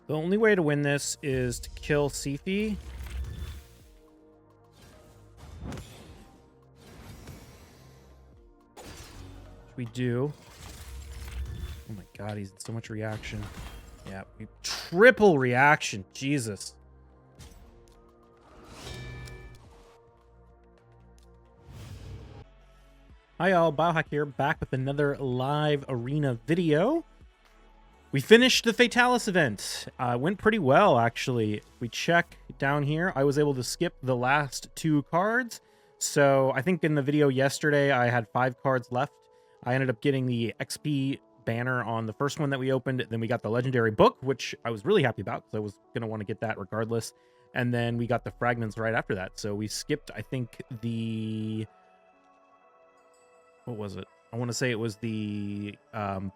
The only way to win this is to kill Sifi. We do. Oh my god, he's in so much reaction. Yeah, we triple reaction. Jesus. Hi y'all, Biohack here, back with another live arena video. We finished the Fatalis event. Went pretty well, actually. We check down here. I was able to skip the last 2 cards. So I think in the video yesterday, I had 5 cards left. I ended up getting the XP banner on the first one that we opened. Then we got the legendary book, which I was really happy about because I was going to want to get that regardless. And then we got the fragments right after that. So we skipped, I think, the... What was it? I want to say it was the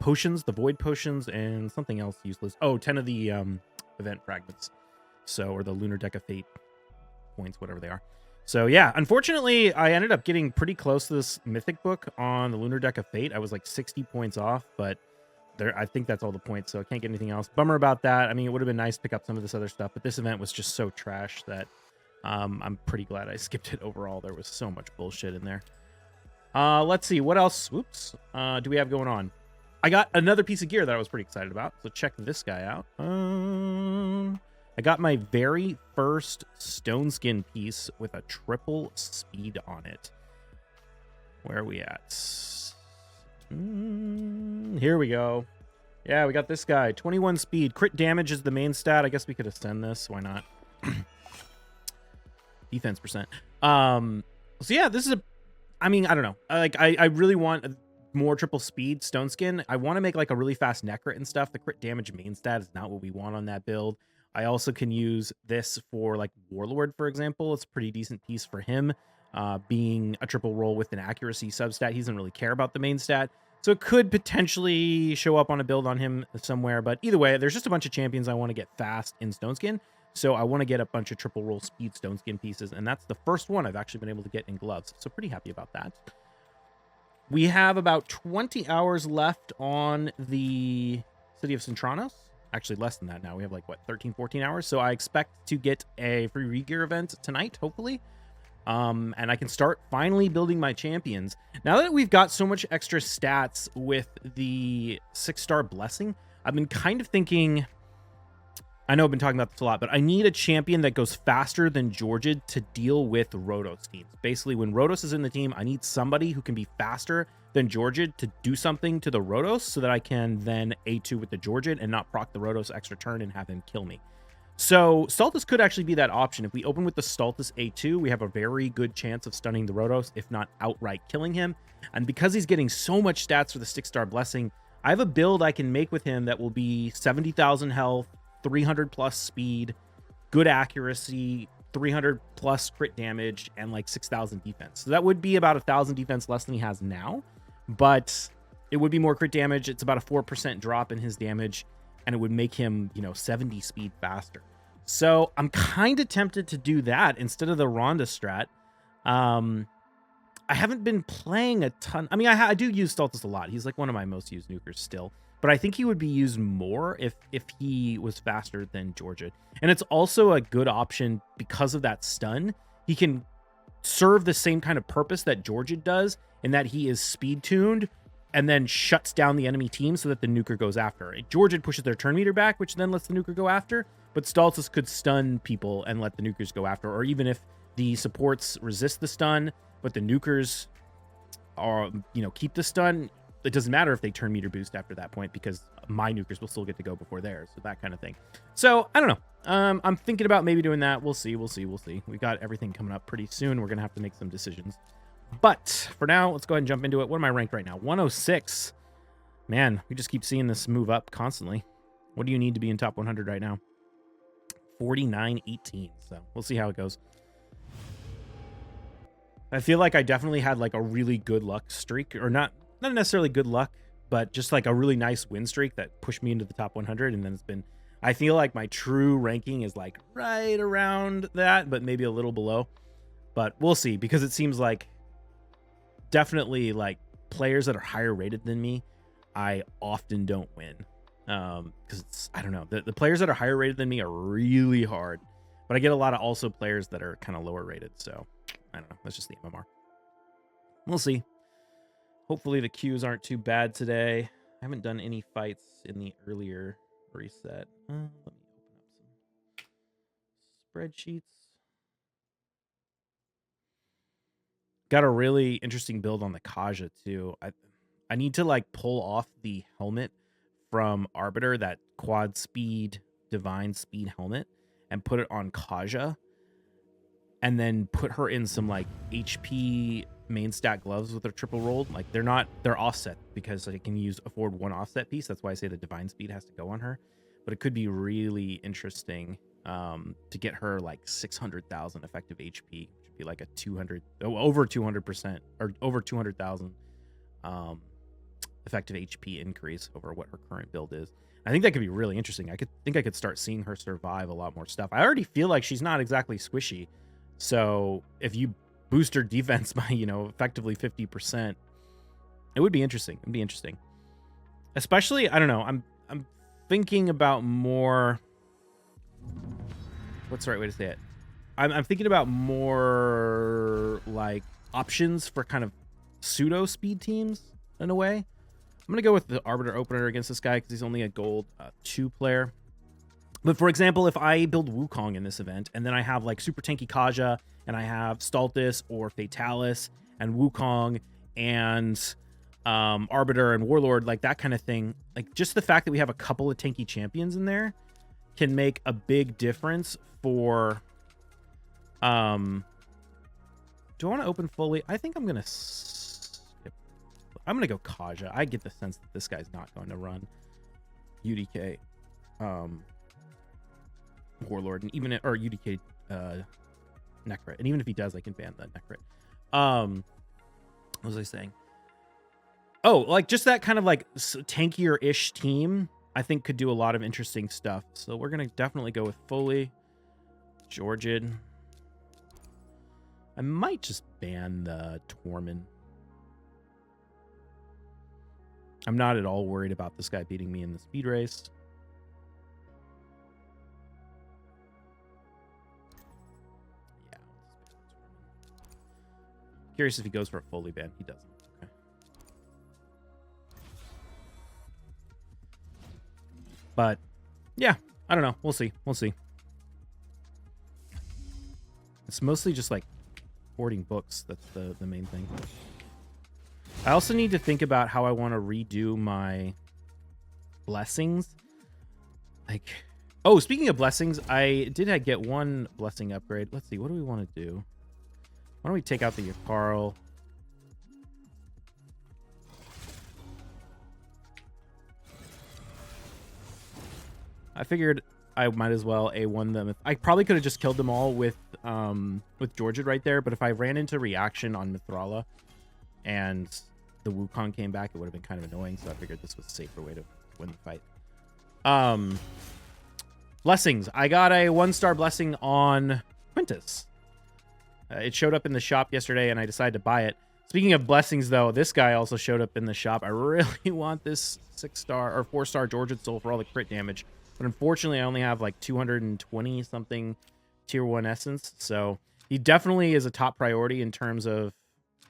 potions, the void potions, and something else useless. Oh, 10 of the event fragments. So, or the Lunar Deck of Fate points, whatever they are. So yeah, unfortunately, I ended up getting pretty close to this mythic book on the Lunar Deck of Fate. I was like 60 points off, but I think that's all the points, so I can't get anything else. Bummer about that. I mean, it would have been nice to pick up some of this other stuff, but this event was just so trash that I'm pretty glad I skipped it overall. There was so much bullshit in there. Let's see, what else, whoops, do we have going on? I got another piece of gear that I was pretty excited about, so check this guy out. I got my very first stone skin piece with a triple speed on it. Where are we at? Here we go. Yeah, we got this guy. 21 speed. Crit damage is the main stat. I guess we could ascend this. Why not? Defense percent. So yeah, this is a... I mean, I don't know. Like, I really want more triple speed stone skin. I want to make like a really fast necrit and stuff. The crit damage main stat is not what we want on that build. I also can use this for like Warlord, for example. It's a pretty decent piece for him, being a triple roll with an accuracy substat. He doesn't really care about the main stat, so it could potentially show up on a build on him somewhere. But either way, there's just a bunch of champions I want to get fast in stone skin. So I want to get a bunch of triple roll speed stone skin pieces, and that's the first one I've actually been able to get in gloves. So pretty happy about that. We have about 20 hours left on the City of Centranos. Actually, less than that now. We have like, what, 13, 14 hours? So I expect to get a free re-gear event tonight, hopefully. And I can start finally building my champions. Now that we've got so much extra stats with the 6-star blessing, I've been kind of thinking... I know I've been talking about this a lot, but I need a champion that goes faster than Georgid to deal with Rotos teams. Basically, when Rotos is in the team, I need somebody who can be faster than Georgid to do something to the Rotos so that I can then A2 with the Georgid and not proc the Rotos extra turn and have him kill me. So Stultus could actually be that option. If we open with the Stultus A2, we have a very good chance of stunning the Rotos, if not outright killing him. And because he's getting so much stats for the 6-star blessing, I have a build I can make with him that will be 70,000 health, 300 plus speed, good accuracy, 300 plus crit damage, and like 6,000 defense. So that would be about 1,000 defense less than he has now, but it would be more crit damage. It's about a 4% drop in his damage, and it would make him, 70 speed faster. So I'm kind of tempted to do that instead of the Ronda strat. I haven't been playing a ton. I mean, I do use Stultus a lot. He's like one of my most used nukers still. But I think he would be used more if he was faster than Georgid. And it's also a good option because of that stun. He can serve the same kind of purpose that Georgid does in that he is speed tuned and then shuts down the enemy team so that the nuker goes after. Georgid pushes their turn meter back, which then lets the nuker go after. But Stultus could stun people and let the nukers go after. Or even if the supports resist the stun, but the nukers are, keep the stun, it doesn't matter if they turn meter boost after that point because my nukers will still get to go before theirs. So that kind of thing. So I don't know. I'm thinking about maybe doing that. We'll see. We got everything coming up pretty soon. We're going to have to make some decisions. But for now, let's go ahead and jump into it. What am I ranked right now? 106. Man, we just keep seeing this move up constantly. What do you need to be in top 100 right now? 49.18. So we'll see how it goes. I feel like I definitely had like a really good luck streak, or not necessarily good luck, but just like a really nice win streak that pushed me into the top 100. And then it's been, I feel like my true ranking is like right around that, but maybe a little below. But we'll see, because it seems like definitely like players that are higher rated than me, I often don't win. Because it's, I don't know, the players that are higher rated than me are really hard, but I get a lot of also players that are kind of lower rated. So I don't know. That's just the MMR. We'll see. Hopefully the queues aren't too bad today. I haven't done any fights in the earlier reset. Let me open up some spreadsheets. Got a really interesting build on the Kaja too. I need to like pull off the helmet from Arbiter, that quad speed divine speed helmet, and put it on Kaja, and then put her in some like HP main stack gloves with her triple rolled. Like they're offset because I can afford one offset piece. That's why I say the divine speed has to go on her. But it could be really interesting to get her like 600,000 effective HP, which would be like a over 200% or over 200,000 effective HP increase over what her current build is. I think that could be really interesting. I could start seeing her survive a lot more stuff. I already feel like she's not exactly squishy. So if you boost her defense by, effectively 50%, it would be interesting. It'd be interesting. Especially, I don't know, I'm thinking about more, what's the right way to say it? I'm thinking about more like options for kind of pseudo speed teams in a way. I'm gonna go with the Arbiter opener against this guy because he's only a gold 2 player. But for example, if I build Wukong in this event, and then I have like Super Tanky Kaja, and I have Stultus or Fatalis and Wukong and Arbiter and Warlord, like that kind of thing, like just the fact that we have a couple of tanky champions in there can make a big difference for... do I want to open fully? I think I'm going to skip. I'm going to go Kaja. I get the sense that this guy's not going to run UDK Warlord, and even or UDK Necrit, and even if he does, I can ban that Necrit. What was I saying? Oh, like just that kind of like tankier-ish team, I think could do a lot of interesting stuff. So we're gonna definitely go with Foley, Georgian. I might just ban the Tormin. I'm not at all worried about this guy beating me in the speed race. Curious if he goes for a Foley ban. He doesn't. Okay. But yeah, I don't know. We'll see. We'll see. It's mostly just like hoarding books. That's the main thing. I also need to think about how I want to redo my blessings. Like, oh, speaking of blessings, I did get one blessing upgrade. Let's see. What do we want to do? Why don't we take out the Yakarl? I figured I might as well A1 them. I probably could have just killed them all with Georgia right there, but if I ran into reaction on Mithrala and the Wukong came back, it would have been kind of annoying, so I figured this was a safer way to win the fight. Blessings. I got a 1-star blessing on Quintus. It showed up in the shop yesterday, and I decided to buy it. Speaking of blessings, though, this guy also showed up in the shop. I really want this 6-star or 4-star Georgian Soul for all the crit damage, but unfortunately, I only have like 220-something tier 1 essence, so he definitely is a top priority in terms of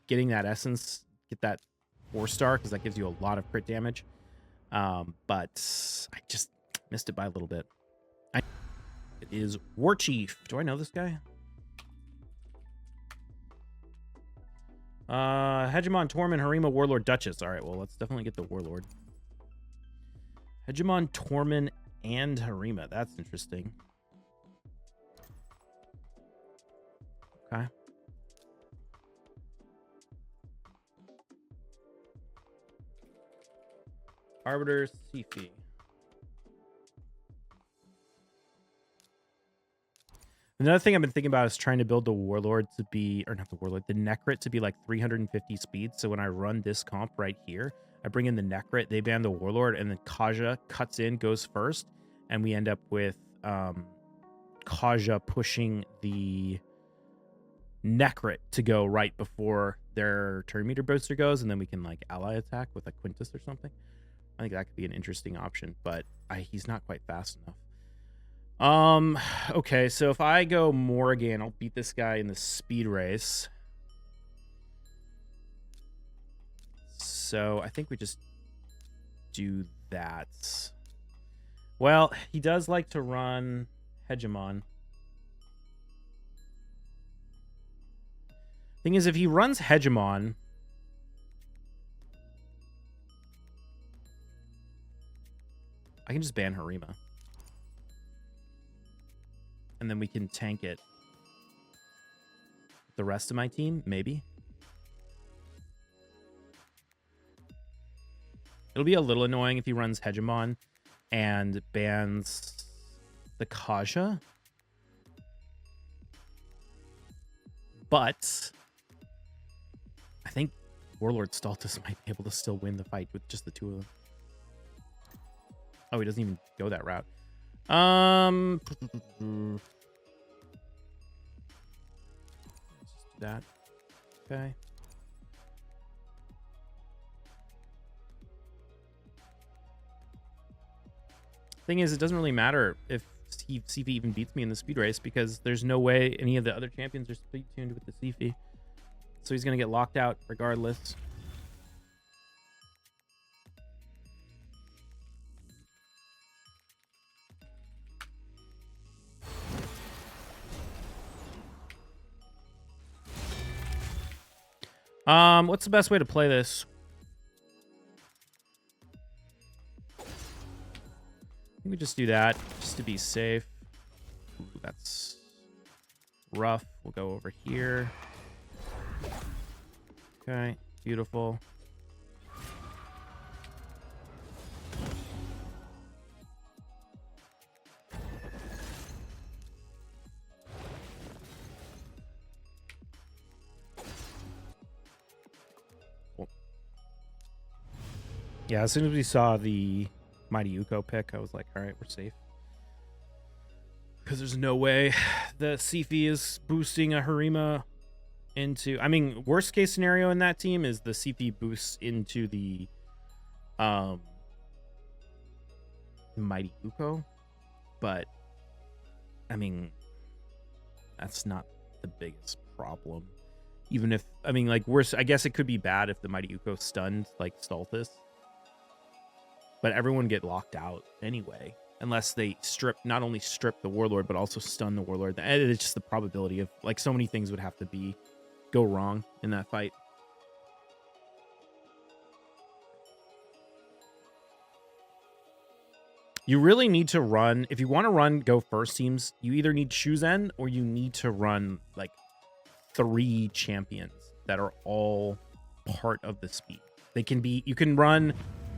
getting that essence, get that 4-star, because that gives you a lot of crit damage. But I just missed it by a little bit. It is War Chief. Do I know this guy? Hegemon, Tormund, Harima, Warlord, Duchess. All right, well, let's definitely get the Warlord. Hegemon, Tormund, and Harima. That's interesting. Okay. Arbiter, Sifi. Another thing I've been thinking about is trying to build the Warlord to be, or not the Warlord, the Necrit to be like 350 speed. So when I run this comp right here, I bring in the Necrit, they ban the Warlord, and then Kaja cuts in, goes first, and we end up with Kaja pushing the Necrit to go right before their turn meter booster goes, and then we can like ally attack with a Quintus or something. I think that could be an interesting option, but he's not quite fast enough. Okay, so if I go Morgan, I'll beat this guy in the speed race. So I think we just do that. Well, he does like to run Hegemon. Thing is, if he runs Hegemon, I can just ban Harima. And then we can tank it. The rest of my team, maybe. It'll be a little annoying if he runs Hegemon and bans the Kaja. But I think Warlord Stultus might be able to still win the fight with just the two of them. Oh, he doesn't even go that route. Let's just do that. Okay. Thing is, it doesn't really matter if CP even beats me in the speed race because there's no way any of the other champions are speed tuned with the CP. So he's going to get locked out regardless. What's the best way to play this? I think we just do that just to be safe. Ooh, that's rough. We'll go over here. Okay, beautiful. Yeah, as soon as we saw the Mighty Uko pick, I was like, all right, we're safe. Because there's no way the Sifi is boosting a Harima into... I mean, worst case scenario in that team is the CP boosts into the Mighty Uko. But, I mean, that's not the biggest problem. Even if... I mean, like, worse... I guess it could be bad if the Mighty Uko stunned, like, Stultus. But everyone get locked out anyway, unless they not only strip the Warlord, but also stun the Warlord. It's just the probability of, like, so many things would have to go wrong in that fight. You really need to run, if you want to run go first teams, you either need Shuzen or you need to run, like, 3 champions that are all part of the speed. They can be, you can run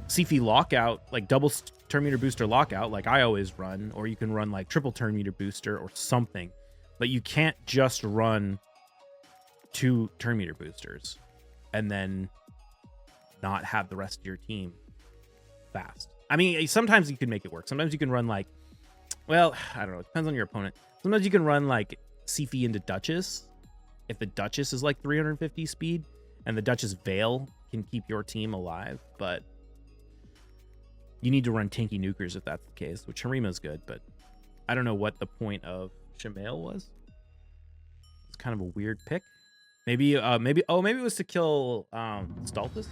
Sifi lockout, like double turn meter booster lockout, like I always run, or you can run like triple turn meter booster or something, but you can't just run 2 turn meter boosters and then not have the rest of your team fast. I mean, sometimes you can make it work. Sometimes you can run like, well, I don't know. It depends on your opponent. Sometimes you can run like Sifi into Duchess. If the Duchess is like 350 speed and the Duchess Veil can keep your team alive, but you need to run Tanky Nukers if that's the case, which Harima's good, but I don't know what the point of Shamail was. It's kind of a weird pick. Maybe it was to kill Stultus.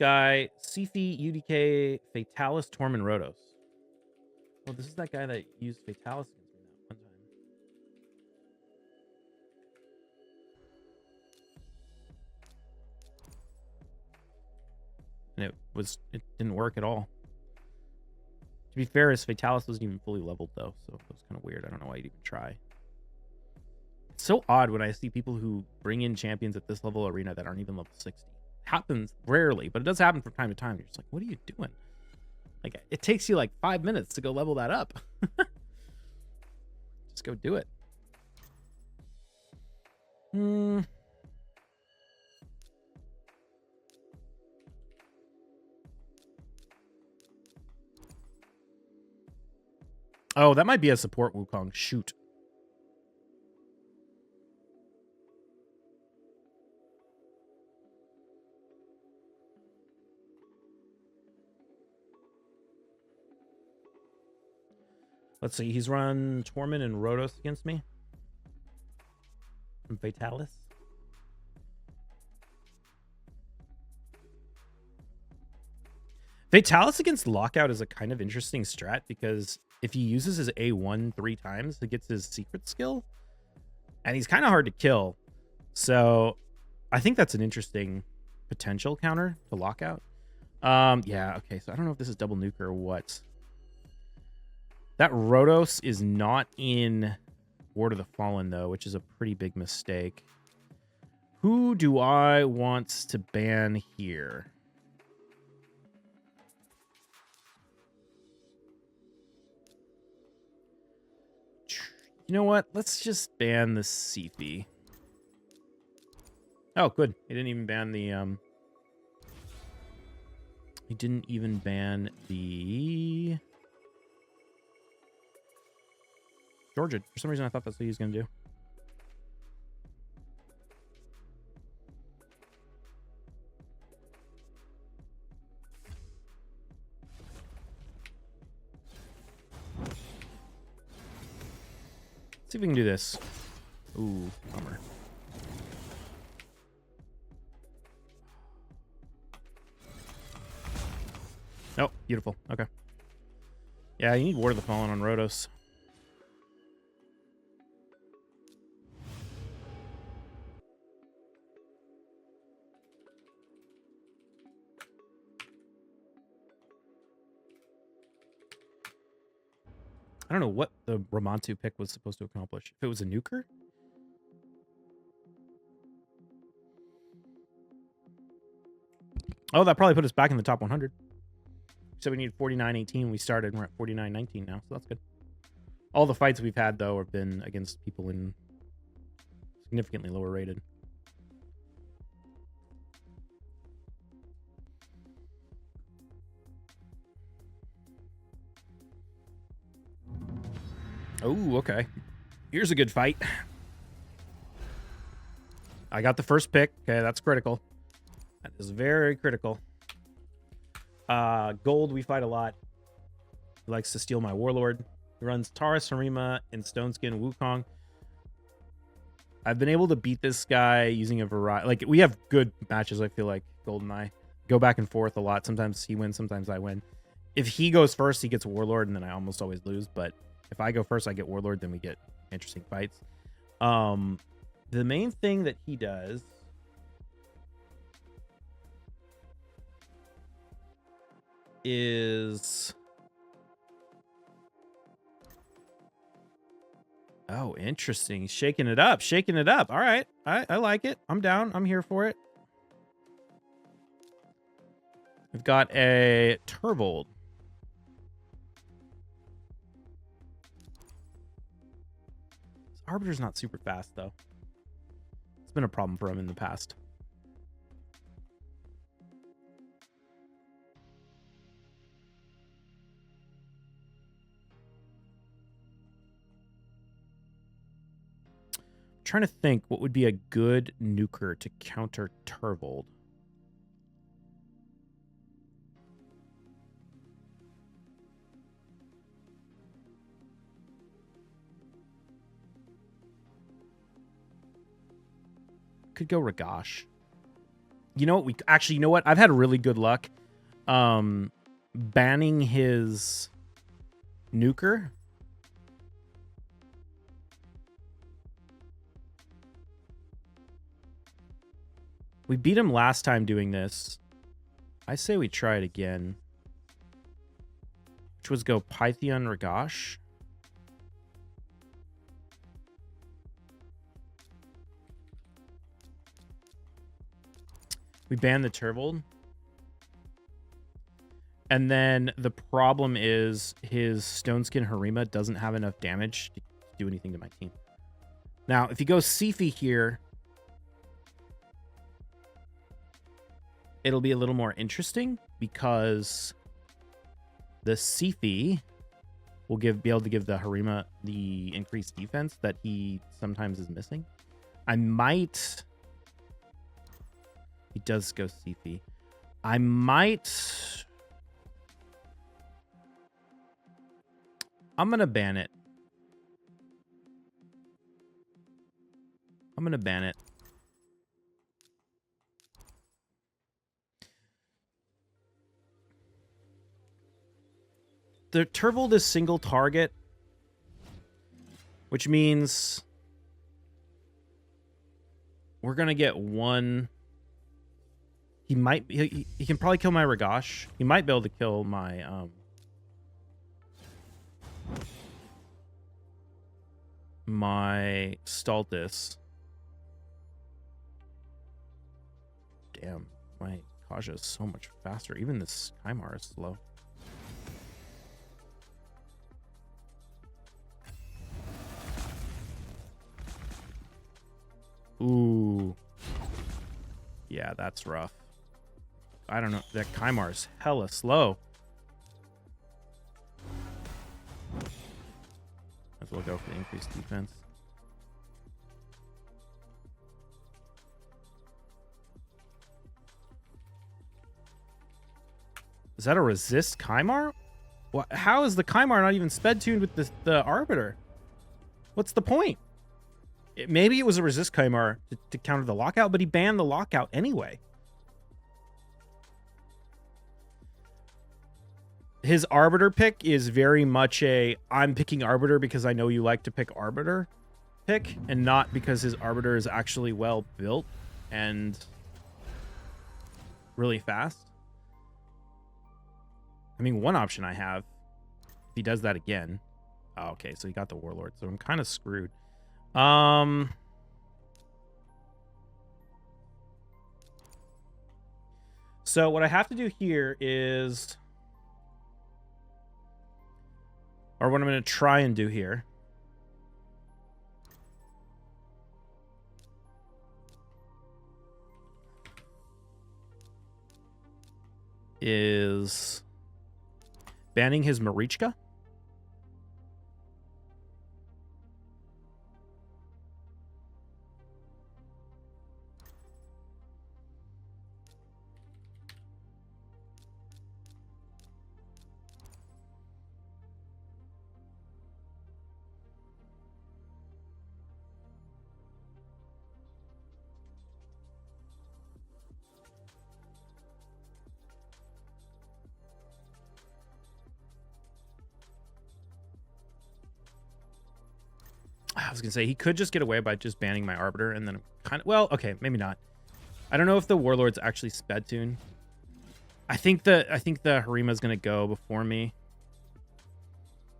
Guy, Sifi, UDK, Fatalis, Tormund, Rhodos. Oh, this is that guy that used Fatalis against me that one time. And it didn't work at all. To be fair, his Fatalis wasn't even fully leveled though, so it was kind of weird. I don't know why you'd even try. It's so odd when I see people who bring in champions at this level arena that aren't even level 60. Happens rarely, but it does happen from time to time. You're just like, what are you doing? Like, it takes you like 5 minutes to go level that up. Just go do it. Oh, that might be a support Wukong. Shoot. Let's see. He's run Torment and Rhodos against me. From Fatalis. Fatalis against Lockout is a kind of interesting strat because if he uses his A1 3 times, he gets his secret skill. And he's kind of hard to kill. So I think that's an interesting potential counter to Lockout. Yeah, okay. So I don't know if this is double nuke or what. That Rhodos is not in Ward of the Fallen, though, which is a pretty big mistake. Who do I want to ban here? You know what? Let's just ban the Sifi. Oh, good. He didn't even ban the He didn't even ban the Georgia. For some reason, I thought that's what he was going to do. Let's see if we can do this. Ooh, bummer. Oh, beautiful. Okay. Yeah, you need Ward of the Fallen on Rhodos. I don't know what the Ramantu pick was supposed to accomplish. If it was a nuker? Oh, that probably put us back in the top 100. So we need 49.18 when we started, and we're at 49.19 now, so that's good. All the fights we've had, though, have been against people in significantly lower rated. Oh, okay. Here's a good fight. I got the first pick. Okay, that's critical. That is very critical. Gold, we fight a lot. He likes to steal my Warlord. He runs Taurus, Harima, and Stoneskin Wukong. I've been able to beat this guy using a variety. Like, we have good matches, I feel like, Gold and I. Go back and forth a lot. Sometimes he wins, sometimes I win. If he goes first, he gets Warlord, and then I almost always lose. But if I go first, I get Warlord, then we get interesting fights. The main thing that he does is... Oh, interesting. Shaking it up. Shaking it up. All right. I like it. I'm down. I'm here for it. We've got a Turbold. This Arbiter's not super fast, though. It's been a problem for him in the past. Trying to think what would be a good nuker to counter Turvold. Could go Ragash. You know what? We actually, you know what? I've had really good luck banning his nuker. We beat him last time doing this. I say we try it again. Which was go Pythion Ragash. We ban the Turvold. And then the problem is his Stoneskin Harima doesn't have enough damage to do anything to my team. Now, if you go Sifi here, it'll be a little more interesting because the Sifi will be able to give the Harima the increased defense that he sometimes is missing. I might... He does go Sifi. I might... I'm going to ban it. I'm going to ban it. The Turvold is single target, which means we're going to get one. He might, he can probably kill my Ragash. He might be able to kill my, my Stultus. Damn, my Kaja is so much faster. Even this Kymar is slow. Ooh. Yeah, that's rough. I don't know. That Kymar is hella slow. Might as well go for the increased defense. Is that a resist Kymar? What? How is the Kymar not even sped tuned with the Arbiter? What's the point? Maybe it was a resist Kymar to counter the lockout, but he banned the lockout anyway. His Arbiter pick is very much a, I'm picking Arbiter because I know you like to pick Arbiter pick, and not because his Arbiter is actually well built and really fast. I mean, one option I have, if he does that again. Oh, okay, so he got the Warlord, so I'm kind of screwed. So what I have to do here is, or what I'm going to try and do here, is banning his Marichka. I was gonna say he could just get away by just banning my Arbiter, and then kind of, well, okay, maybe not. I don't know if the Warlord's actually sped tune. I think the Harima's gonna go before me.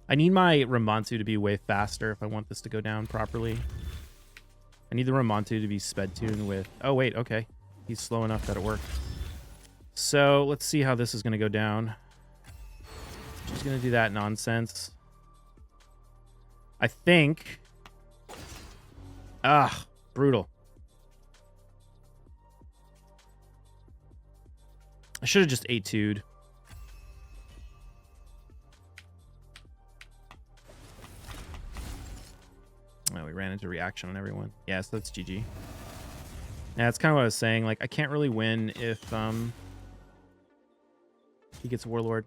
I need my Ramontu to be way faster if I want this to go down properly. I need the Ramontu to be sped tuned with. Oh wait, okay, he's slow enough that it worked. So let's see how this is gonna go down. She's gonna do that nonsense. I think. Ah, brutal. I should have just A2'd. Oh, we ran into reaction on everyone. Yes, that's GG. Yeah, that's kind of what I was saying. Like, I can't really win if he gets Warlord.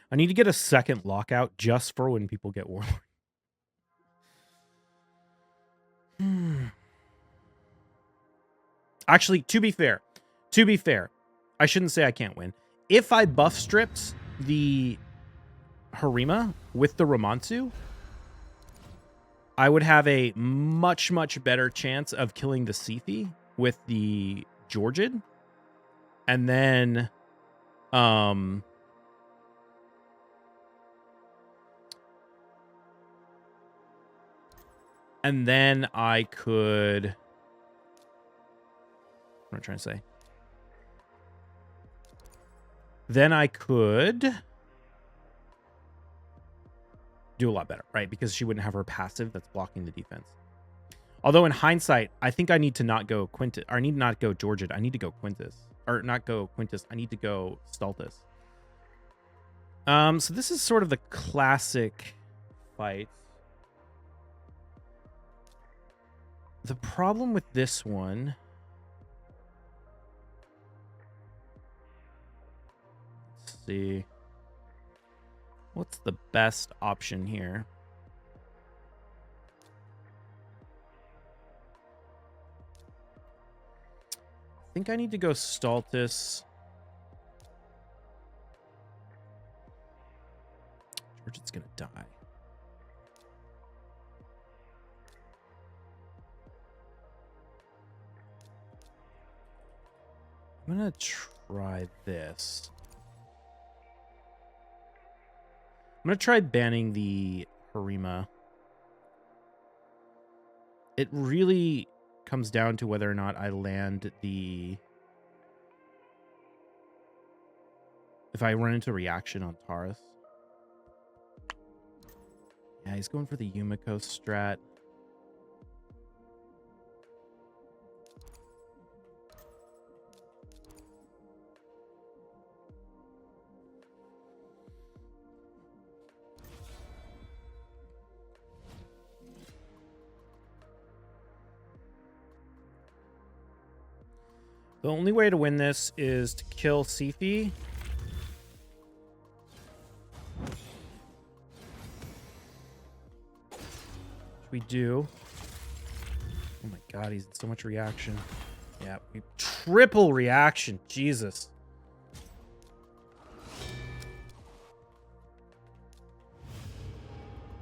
I need to get a second lockout just for when people get Warlord. Actually, to be fair, I shouldn't say I can't win. If I buff stripped the Harima with the Ramontu, I would have a much, much better chance of killing the Sifi with the Georgian. And then, I could... What am I trying to say? Then I could do a lot better, right? Because she wouldn't have her passive that's blocking the defense. Although in hindsight, I think I need to not go Quintus, or I need to not go Georgid. I need to go Quintus, or not go Quintus. I need to go Stultus. So this is sort of the classic fight. The problem with this one, let's see, what's the best option here? I think I need to go Stultus. Georgid's gonna die. I'm gonna try this. I'm gonna try banning the Harima. It really comes down to whether or not I land the... If I run into reaction on Taurus. Yeah, he's going for the Yumiko strat. The only way to win this is to kill Sifi. Which we do. Oh my god, he's in so much reaction. Yeah, we triple reaction. Jesus.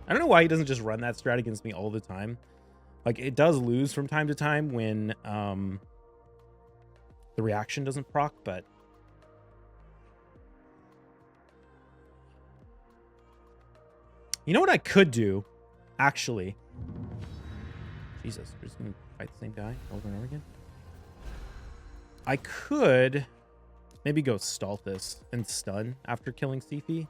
I don't know why he doesn't just run that strat against me all the time. Like, it does lose from time to time when the reaction doesn't proc, but you know what I could do, actually? Jesus, we're just gonna fight the same guy over and over again. I could maybe go Stultus and stun after killing Sifi.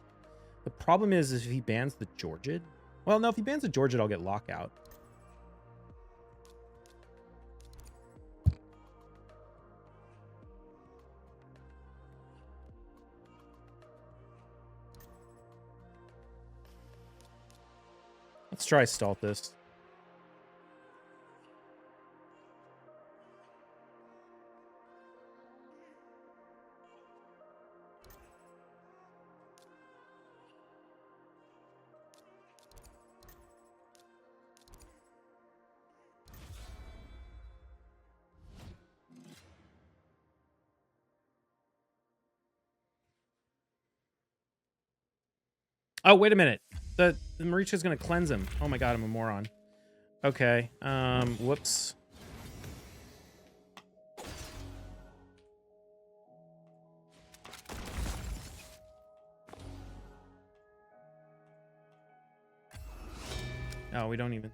The problem is if he bans the Georgid. Well, no, if he bans the Georgid, I'll get lockout. Let's try Stultus. Oh, wait a minute. The Maricha's gonna cleanse him. Oh my god, I'm a moron. Okay. Whoops. Oh, we don't even.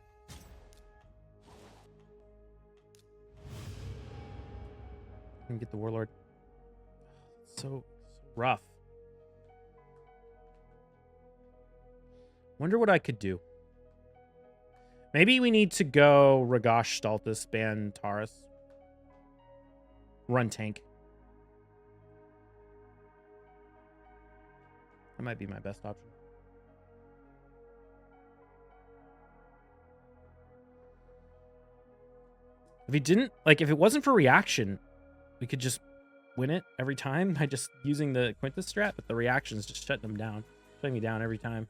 Can get the warlord. So rough. Wonder what I could do. Maybe we need to go Ragash, Stultus, ban Taurus. Run tank. That might be my best option. If he didn't, like, if it wasn't for reaction, we could just win it every time by just using the Quintus strat, but the reaction's just shutting him down. Shutting me down every time.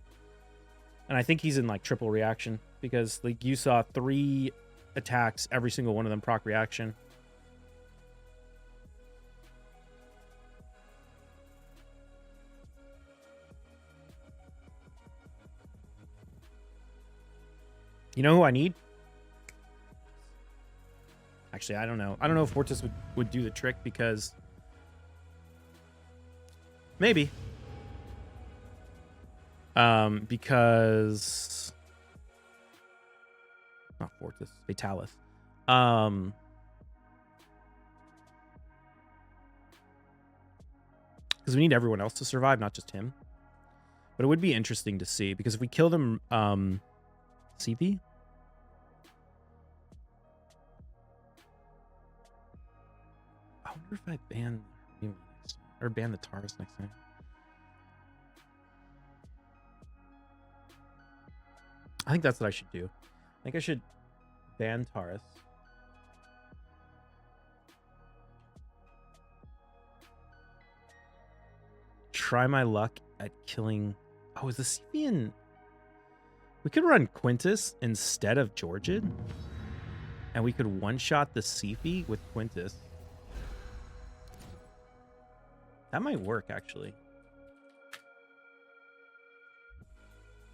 And I think he's in, like, triple reaction because, like, you saw 3 attacks, every single one of them proc reaction. You know who I need? Actually, I don't know. I don't know if Fortis would do the trick because... Maybe. Because... Not Fortis. Fatalis. Because we need everyone else to survive, not just him. But it would be interesting to see, because if we kill them... CP? wonder if I ban or ban the Taurus next time. I think that's what I should do. I think I should ban Taurus. Try my luck at killing. Oh, is the Cepheian? We could run Quintus instead of Georgid, and we could one-shot the Cephi with Quintus. That might work, actually.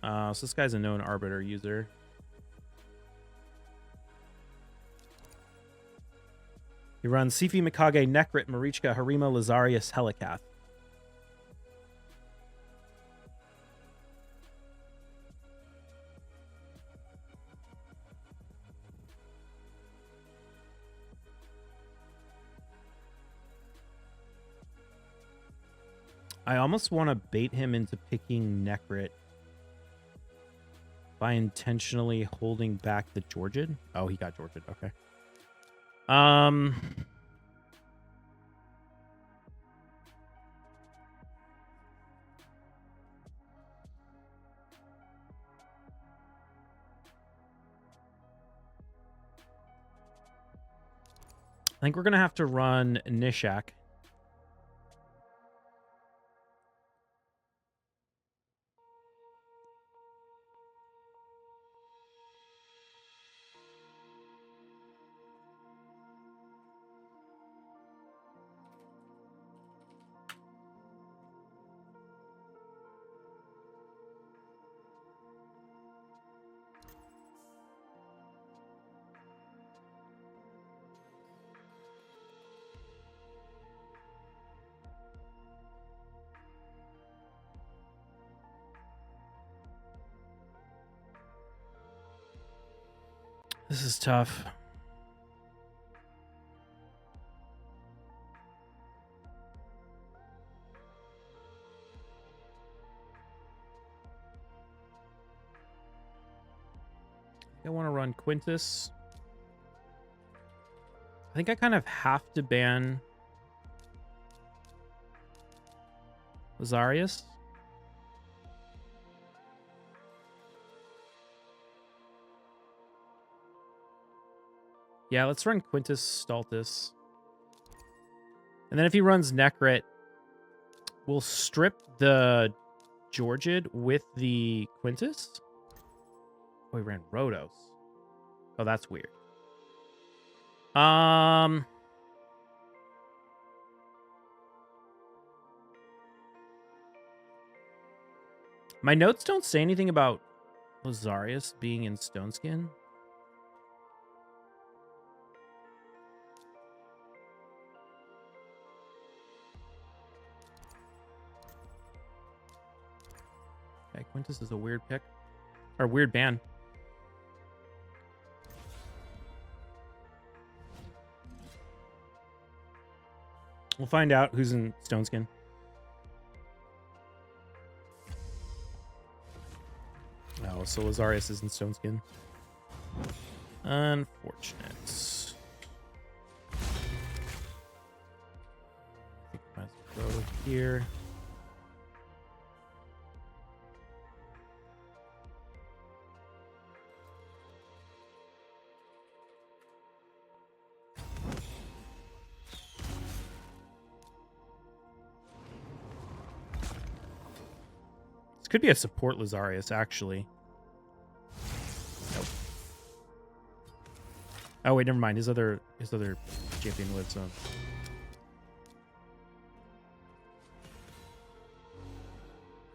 So this guy's a known Arbiter user. He runs Cephi, Mikage, Nekrit, Marichka, Harima, Lazarius, Helikath. I almost want to bait him into picking Nekrit by intentionally holding back the Georgid. Oh, he got Georgid. Okay. I think we're going to have to run Nishak. This is tough. I want to run Quintus. I think I kind of have to ban Lazarius. Yeah, let's run Quintus Stultus. And then if he runs Nekrit, we'll strip the Georgid with the Quintus. Oh, he ran Rhodos. Oh, that's weird. My notes don't say anything about Lazarius being in Stoneskin. Okay, Quintus is a weird pick. Or weird ban. We'll find out who's in Stoneskin. Oh, so Lazarius is in Stoneskin. Unfortunate. I think I might as well go here. This could be a support Lazarius, actually. Nope. Oh wait, never mind. His other champion lives on.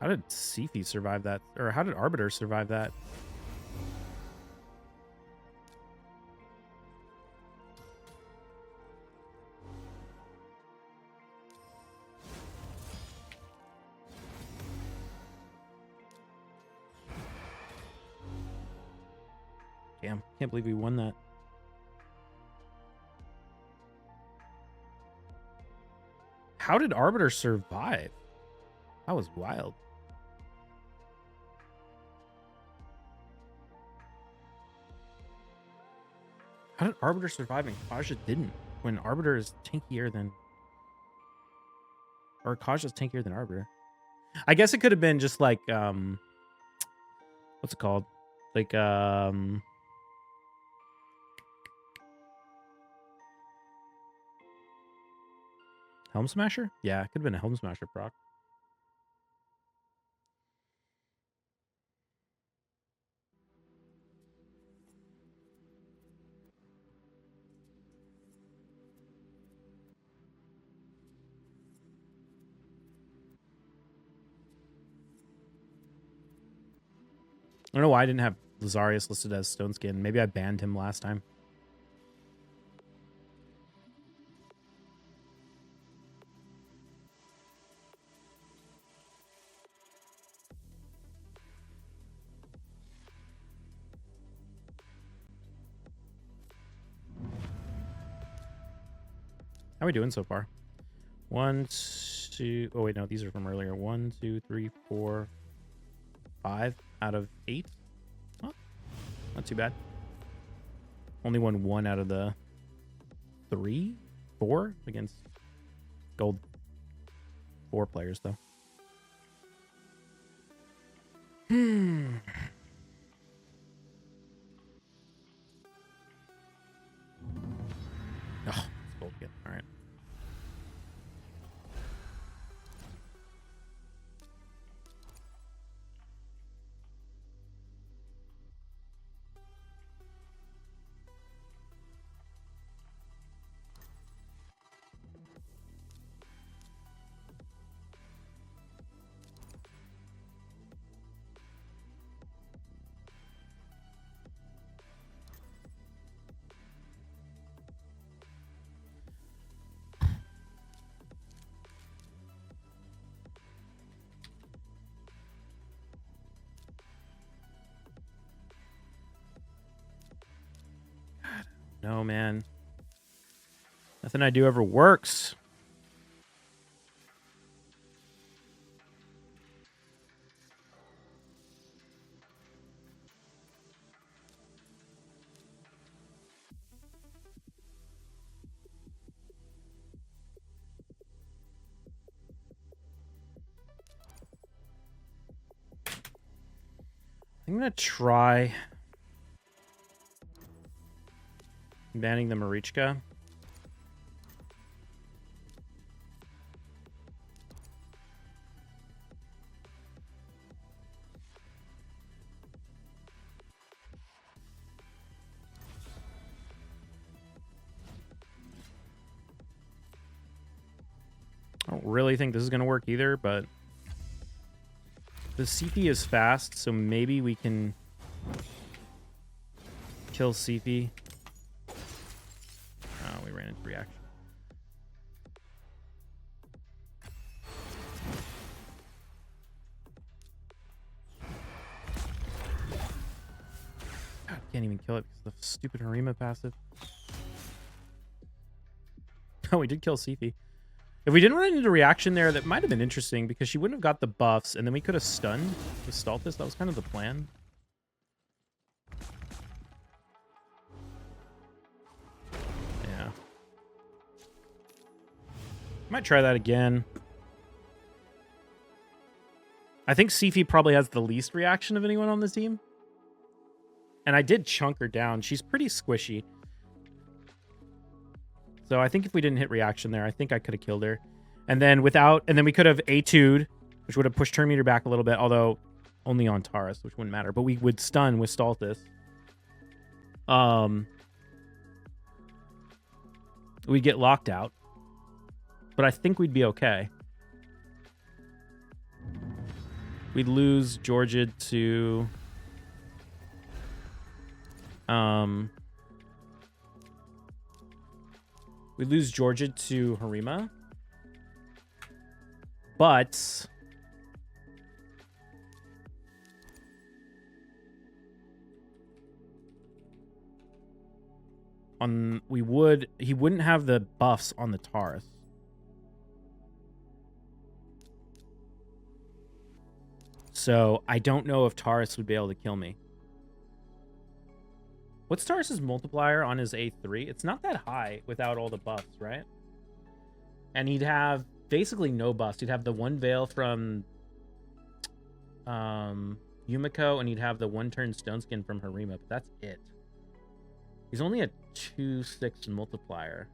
How did Cephi survive that? Or how did Arbiter survive that? Damn, can't believe we won that. How did Arbiter survive? That was wild. How did Arbiter survive and Kaja didn't? when Arbiter is tankier than... Or Kaja's tankier than Arbiter. I guess it could have been just like... what's it called? Like, Helm Smasher? Yeah, it could have been a Helm Smasher proc. I don't know why I didn't have Lazarius listed as Stone Skin. Maybe I banned him last time. How are we doing so far? 1, 2... Oh, wait, no. These are from earlier. 1, 2, 3, 4, 5 out of 8. Oh, not too bad. Only won 1 out of the 3? 4 against gold 4 players, though. Oh, it's gold again. All right. No, man. Nothing I do ever works. I'm going to try banning the Marichka. I don't really think this is going to work either, but the CP is fast, so maybe we can kill CP. Oh, we ran into reaction. God, can't even kill it because of the stupid Harima passive. Oh, we did kill CP. If we didn't run into reaction there, that might have been interesting because she wouldn't have got the buffs, and then we could have stunned with Stultus. That was kind of the plan. Yeah. Might try that again. I think Sifi probably has the least reaction of anyone on the team. And I did chunk her down. She's pretty squishy. So I think if we didn't hit reaction there, I think I could have killed her. And then we could have A2'd, which would have pushed her meter back a little bit, although only on Taurus, which wouldn't matter. But we would stun with Stultus. We'd get locked out. But I think we'd be okay. We'd lose Georgia to... we lose Georgia to Harima. But... he wouldn't have the buffs on the Taurus. So I don't know if Taurus would be able to kill me. What's Taurus's multiplier on his A3? It's not that high without all the buffs, right? And he'd have basically no buffs. He'd have the one veil from Yumiko, and he'd have the one turn stone skin from Harima, but that's it. He's only a 2/6 multiplier.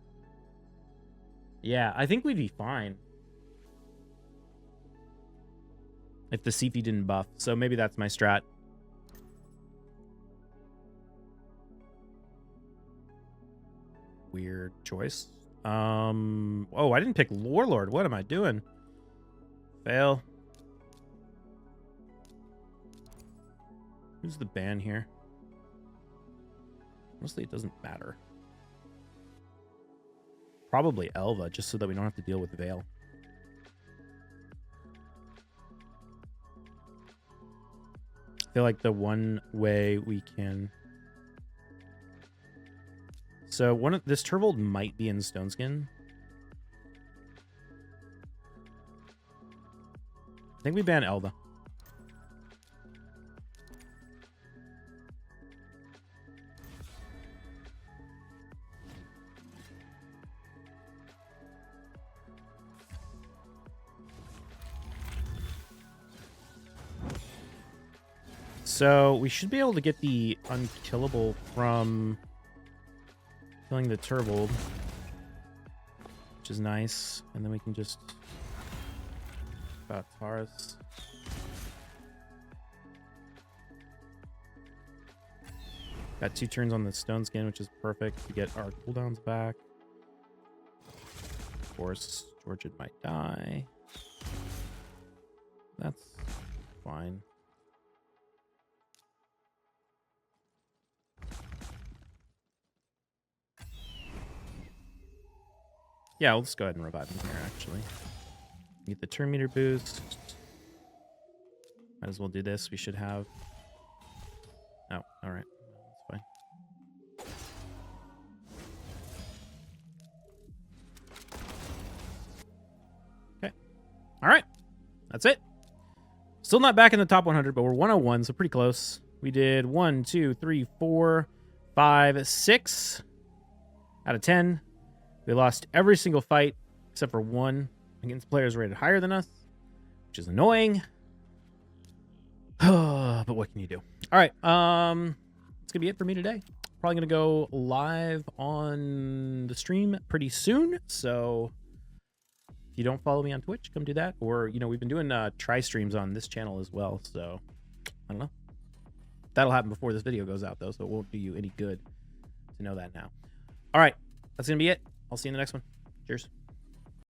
Yeah, I think we'd be fine if the CP didn't buff. So maybe that's my strat. Weird choice. Oh, I didn't pick Warlord. What am I doing? Fail. Who's the ban here? Honestly, it doesn't matter. Probably Elva, just so that we don't have to deal with Veil. I feel like the one way we can... So this Turvold might be in Stone Skin. I think we ban Elva. So we should be able to get the unkillable from killing the Turvold, which is nice. And then we can just Taurus. Got 2 turns on the Stone Skin, which is perfect to get our cooldowns back. Of course, Georgia might die. That's fine. Yeah, we'll just go ahead and revive him here, actually. Get the turn meter boost. Might as well do this. We should have... Oh, alright. That's fine. Okay. Alright. That's it. Still not back in the top 100, but we're 101, so pretty close. We did 1, 2, 3, 4, 5, 6 out of 10. We lost every single fight except for one against players rated higher than us, which is annoying. But what can you do? All right, that's gonna be it for me today. Probably gonna go live on the stream pretty soon. So if you don't follow me on Twitch, come do that. Or we've been doing try streams on this channel as well. So I don't know. That'll happen before this video goes out though, so it won't do you any good to know that now. All right, that's gonna be it. I'll see you in the next one. Cheers.